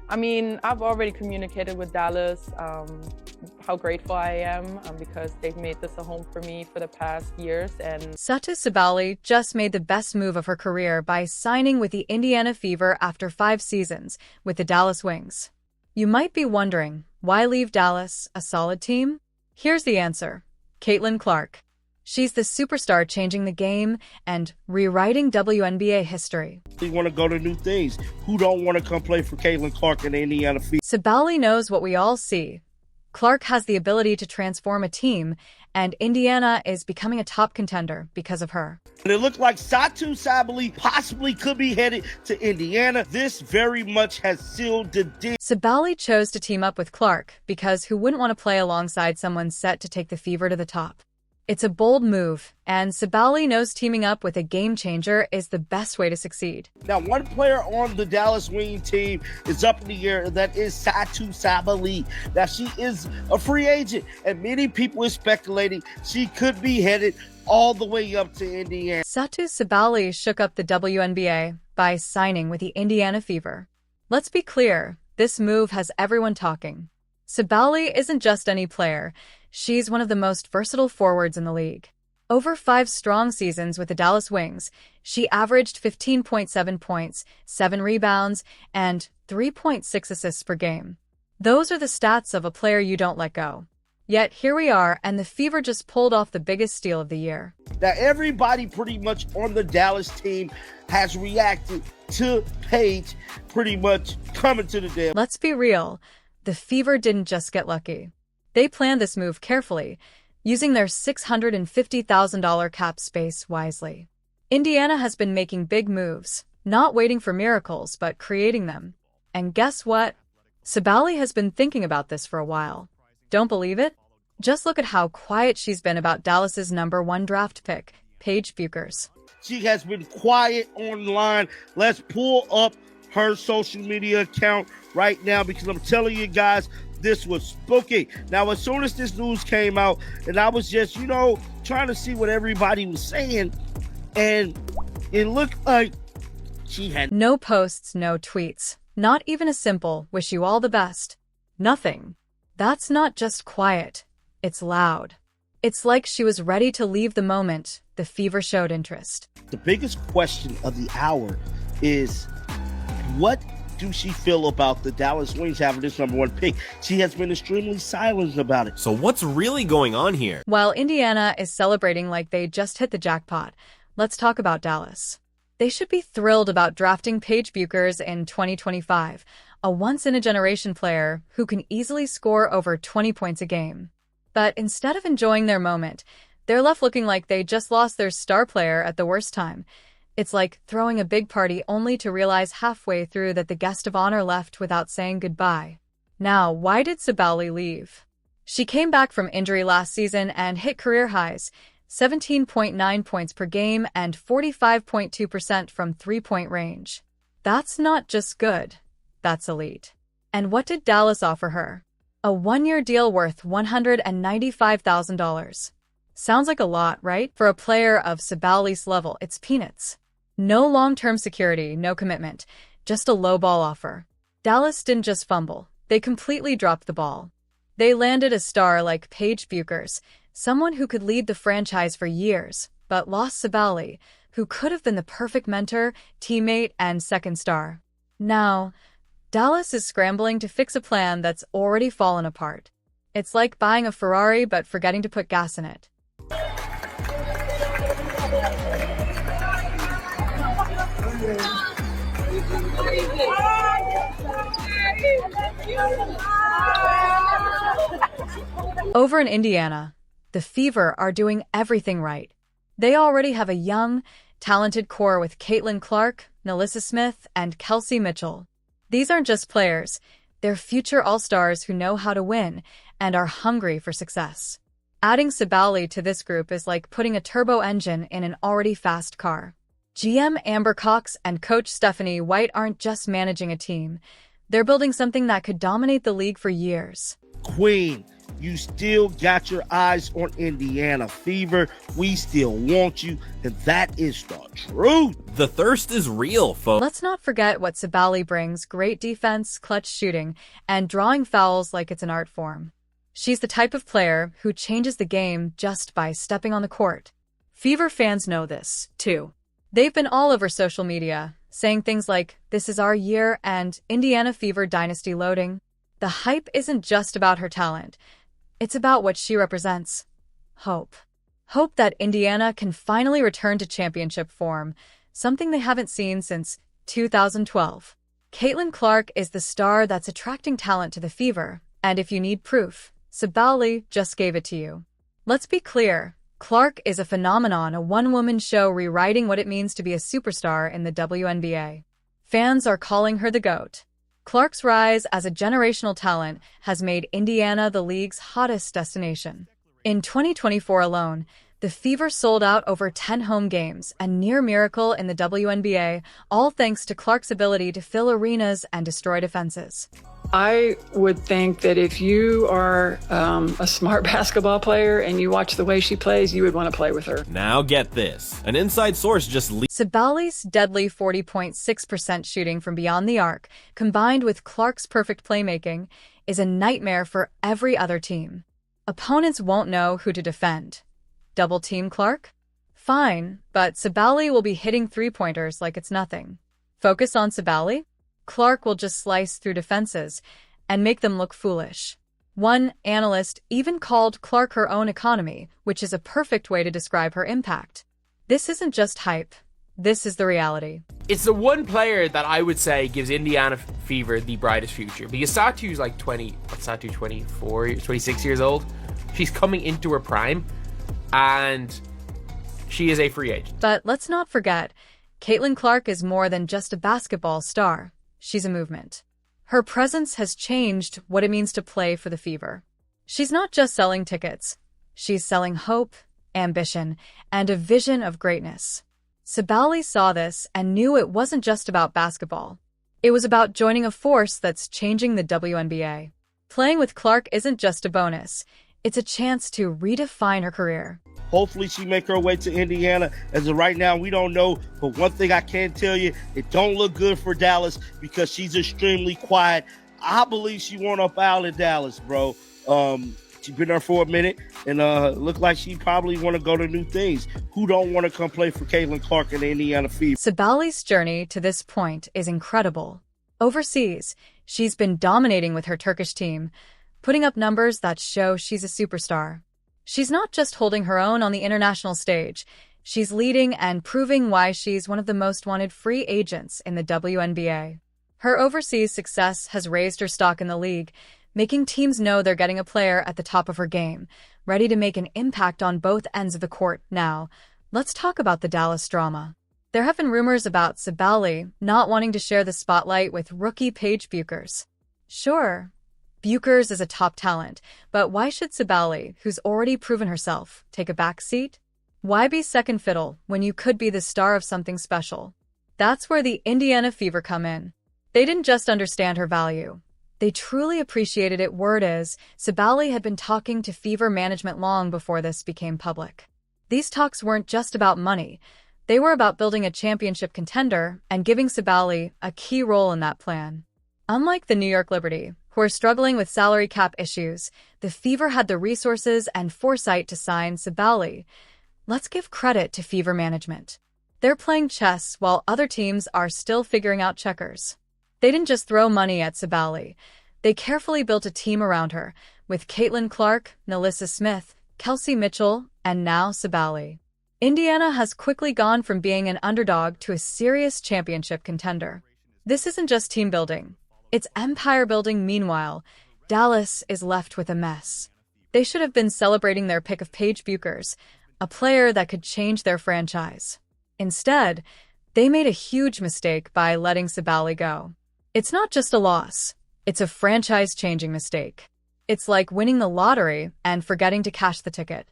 I mean, I've already communicated with Dallas how grateful I am because they've made this a home for me for the past years. And Satou Sabally just made the best move of her career by signing with the Indiana Fever after 5 seasons with the Dallas Wings. You might be wondering, why leave Dallas, a solid team? Here's the answer. Caitlin Clark. She's the superstar changing the game and rewriting WNBA history. They want to go to new things. Who don't want to come play for Caitlin Clark in the Indiana Fever? Sabally knows what we all see. Clark has the ability to transform a team, and Indiana is becoming a top contender because of her. And it looked like Satou Sabally possibly could be headed to Indiana. This very much has sealed the deal. Sabally chose to team up with Clark because who wouldn't want to play alongside someone set to take the Fever to the top? It's a bold move, and Sabally knows teaming up with a game-changer is the best way to succeed. Now, one player on the Dallas Wing team is up in the air, and that is Satou Sabally. Now, she is a free agent, and many people are speculating she could be headed all the way up to Indiana. Satou Sabally shook up the WNBA by signing with the Indiana Fever. Let's be clear, this move has everyone talking. Sabally isn't just any player. She's one of the most versatile forwards in the league. Over 5 strong seasons with the Dallas Wings, she averaged 15.7 points, 7 rebounds, and 3.6 assists per game. Those are the stats of a player you don't let go. Yet here we are, and the Fever just pulled off the biggest steal of the year. Now, everybody pretty much on the Dallas team has reacted to Paige pretty much coming to the deal. Let's be real, the Fever didn't just get lucky. They planned this move carefully, using their $650,000 cap space wisely. Indiana has been making big moves, not waiting for miracles, but creating them. And guess what? Sabally has been thinking about this for a while. Don't believe it? Just look at how quiet she's been about Dallas's #1 draft pick, Paige Bueckers. She has been quiet online. Let's pull up her social media account right now because I'm telling you guys, this was spooky. Now, as soon as this news came out, and I was just, trying to see what everybody was saying, and it looked like she had no posts, no tweets, not even a simple "wish you all the best." Nothing. That's not just quiet. It's loud. It's like she was ready to leave the moment the Fever showed interest. The biggest question of the hour is, what do she feel about the Dallas Wings having this #1 pick? She has been extremely silent about it. So what's really going on here? While Indiana is celebrating like they just hit the jackpot, let's talk about Dallas. They should be thrilled about drafting Paige Bueckers in 2025, a once-in-a-generation player who can easily score over 20 points a game. But instead of enjoying their moment, they're left looking like they just lost their star player at the worst time. It's like throwing a big party only to realize halfway through that the guest of honor left without saying goodbye. Now, why did Sabally leave? She came back from injury last season and hit career highs, 17.9 points per game and 45.2% from three-point range. That's not just good, that's elite. And what did Dallas offer her? A 1-year deal worth $195,000. Sounds like a lot, right? For a player of Sabally's level, it's peanuts. No long-term security, no commitment, just a low-ball offer. Dallas didn't just fumble, they completely dropped the ball. They landed a star like Paige Bueckers, someone who could lead the franchise for years, but lost Sabally, who could have been the perfect mentor, teammate, and second star. Now, Dallas is scrambling to fix a plan that's already fallen apart. It's like buying a Ferrari but forgetting to put gas in it. Over in Indiana, the Fever are doing everything right. They already have a young, talented core with Caitlin Clark, Nalissa Smith, and Kelsey Mitchell. These aren't just players, they're future all-stars who know how to win and are hungry for success. Adding Sabally to this group is like putting a turbo engine in an already fast car. GM Amber Cox and coach Stephanie White aren't just managing a team. They're building something that could dominate the league for years. Queen, you still got your eyes on Indiana Fever. We still want you, and that is the truth. The thirst is real, folks. Let's not forget what Sabally brings: great defense, clutch shooting, and drawing fouls like it's an art form. She's the type of player who changes the game just by stepping on the court. Fever fans know this, too. They've been all over social media, saying things like, "This is our year," and "Indiana Fever Dynasty loading." The hype isn't just about her talent. It's about what she represents. Hope. Hope that Indiana can finally return to championship form, something they haven't seen since 2012. Caitlin Clark is the star that's attracting talent to the Fever, and if you need proof, Sabally just gave it to you. Let's be clear. Clark is a phenomenon, a one-woman show rewriting what it means to be a superstar in the WNBA. Fans are calling her the GOAT. Clark's rise as a generational talent has made Indiana the league's hottest destination. In 2024 alone, the Fever sold out over 10 home games, a near miracle in the WNBA, all thanks to Clark's ability to fill arenas and destroy defenses. I would think that if you are a smart basketball player and you watch the way she plays, you would want to play with her. Now get this. An inside source just leaked Sabally's deadly 40.6% shooting from beyond the arc, combined with Clark's perfect playmaking, is a nightmare for every other team. Opponents won't know who to defend. Double team Clark? Fine, but Sabally will be hitting three-pointers like it's nothing. Focus on Sabally? Clark will just slice through defenses and make them look foolish. One analyst even called Clark her own economy, which is a perfect way to describe her impact. This isn't just hype. This is the reality. It's the one player that I would say gives Indiana Fever the brightest future, because Satou's like 24, 26 years old. She's coming into her prime, and she is a free agent. But let's not forget, Caitlin Clark is more than just a basketball star. She's a movement. Her presence has changed what it means to play for the Fever. She's not just selling tickets. She's selling hope, ambition, and a vision of greatness. Sabally saw this and knew it wasn't just about basketball. It was about joining a force that's changing the WNBA. Playing with Clark isn't just a bonus. It's a chance to redefine her career. Hopefully she make her way to Indiana. As of right now, we don't know. But one thing I can tell you, it don't look good for Dallas because she's extremely quiet. I believe she won't up out in Dallas, bro. She's been there for a minute, and look like she probably want to go to new things. Who don't want to come play for Caitlin Clark in the Indiana Fever? Sabally's journey to this point is incredible. Overseas, she's been dominating with her Turkish team, putting up numbers that show she's a superstar. She's not just holding her own on the international stage. She's leading and proving why she's one of the most wanted free agents in the WNBA. Her overseas success has raised her stock in the league, making teams know they're getting a player at the top of her game, ready to make an impact on both ends of the court. Now, let's talk about the Dallas drama. There have been rumors about Sabally not wanting to share the spotlight with rookie Paige Bueckers. Sure, Bueckers is a top talent, but why should Sabally, who's already proven herself, take a back seat? Why be second fiddle when you could be the star of something special? That's where the Indiana Fever come in. They didn't just understand her value. They truly appreciated it. Word is, Sabally had been talking to Fever management long before this became public. These talks weren't just about money. They were about building a championship contender and giving Sabally a key role in that plan. Unlike the New York Liberty, who are struggling with salary cap issues, the Fever had the resources and foresight to sign Sabally. Let's give credit to Fever management. They're playing chess while other teams are still figuring out checkers. They didn't just throw money at Sabally. They carefully built a team around her, with Caitlin Clark, Nalissa Smith, Kelsey Mitchell, and now Sabally. Indiana has quickly gone from being an underdog to a serious championship contender. This isn't just team building. It's empire building. Meanwhile, Dallas is left with a mess. They should have been celebrating their pick of Paige Bueckers, a player that could change their franchise. Instead, they made a huge mistake by letting Sabally go. It's not just a loss. It's a franchise-changing mistake. It's like winning the lottery and forgetting to cash the ticket.